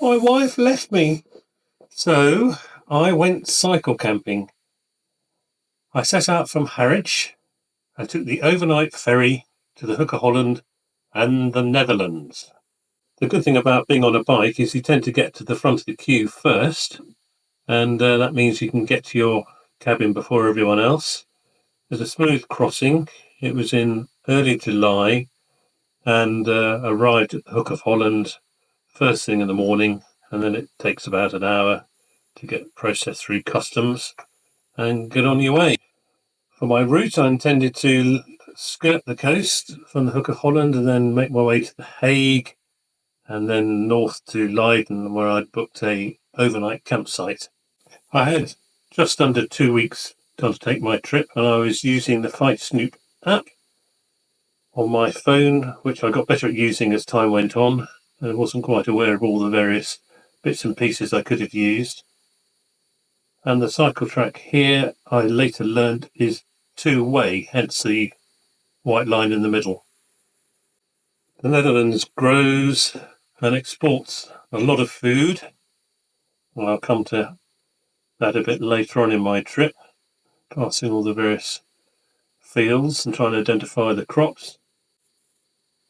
My wife left me, so I went cycle camping. I set out from Harwich and took the overnight ferry to the Hook of Holland and the Netherlands. The good thing about being on a bike is you tend to get to the front of the queue first, and that means you can get to your cabin before everyone else. There's a smooth crossing. It was in early July and arrived at the Hook of Holland first thing in the morning, and then it takes about an hour to get processed through customs and get on your way. For my route, I intended to skirt the coast from the Hook of Holland and then make my way to The Hague and then north to Leiden, where I'd booked a overnight campsite. I had just under 2 weeks to undertake my trip, and I was using the Fight Snoop app on my phone, which I got better at using as time went on. I wasn't quite aware of all the various bits and pieces I could have used. And the cycle track here, I later learned, is two-way, hence the white line in the middle. The Netherlands grows and exports a lot of food. Well, I'll come to that a bit later on in my trip, passing all the various fields and trying to identify the crops.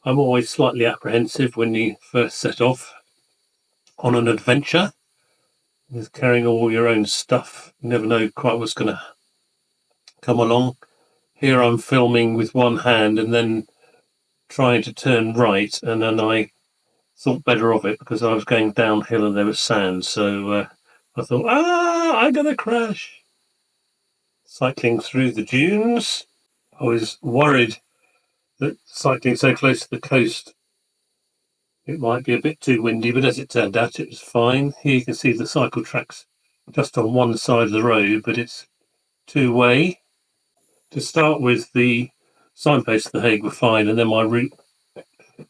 I'm always slightly apprehensive when you first set off on an adventure. With carrying all your own stuff, you never know quite what's going to come along. Here I'm filming with one hand and then trying to turn right, and then I thought better of it because I was going downhill and there was sand, so I thought, I'm going to crash. Cycling through the dunes. I was worried that cycling so close to the coast it might be a bit too windy, but as it turned out it was fine. Here you can see the cycle tracks just on one side of the road, but it's two-way. To start with, the signposts to The Hague were fine, and then my route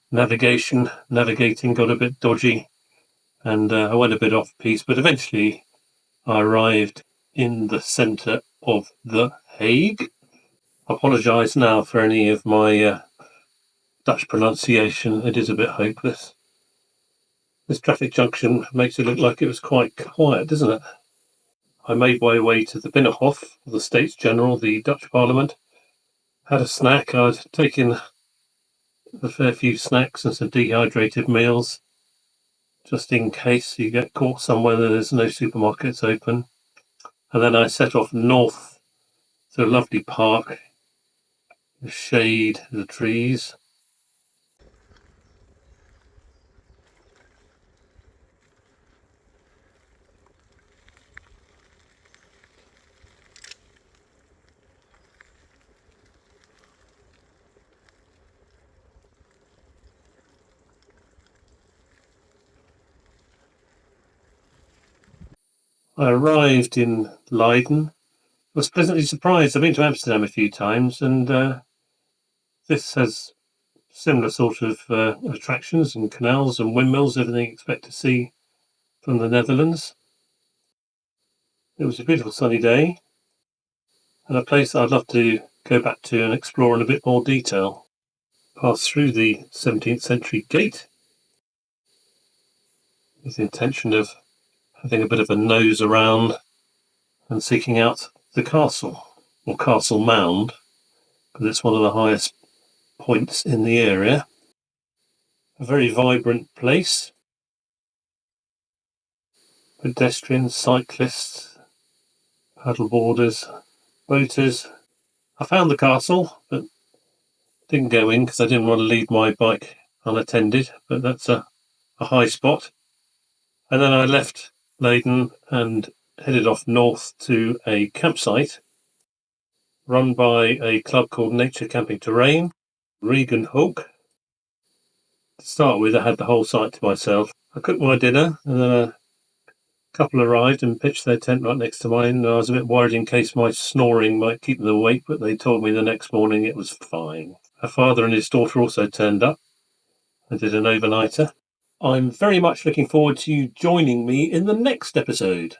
navigating got a bit dodgy, and I went a bit off piece, but eventually I arrived in the centre of The Hague. I apologise now for any of my Dutch pronunciation. It is a bit hopeless. This traffic junction makes it look like it was quite quiet, doesn't it? I made my way to the Binnenhof, the States General, the Dutch Parliament. Had a snack. I'd taken a fair few snacks and some dehydrated meals, just in case you get caught somewhere that there's no supermarkets open. And then I set off north to a lovely park, the shade, the trees. I arrived in Leiden. I was pleasantly surprised. I've been to Amsterdam a few times, and this has similar sort of attractions and canals and windmills, everything you expect to see from the Netherlands. It was a beautiful sunny day and a place I'd love to go back to and explore in a bit more detail. Passed through the 17th century gate with the intention of having a bit of a nose around and seeking out the castle, or castle mound, because it's one of the highest points in the area. A very vibrant place. Pedestrians, cyclists, paddleboarders, boaters. I found the castle, but didn't go in because I didn't want to leave my bike unattended, but that's a high spot. And then I left Leiden and headed off north to a campsite run by a club called Nature Camping Terrain, Regenhoek. To start with, I had the whole site to myself. I cooked my dinner, and then a couple arrived and pitched their tent right next to mine. And I was a bit worried in case my snoring might keep them awake, but they told me the next morning it was fine. Her father and his daughter also turned up and did an overnighter. I'm very much looking forward to you joining me in the next episode.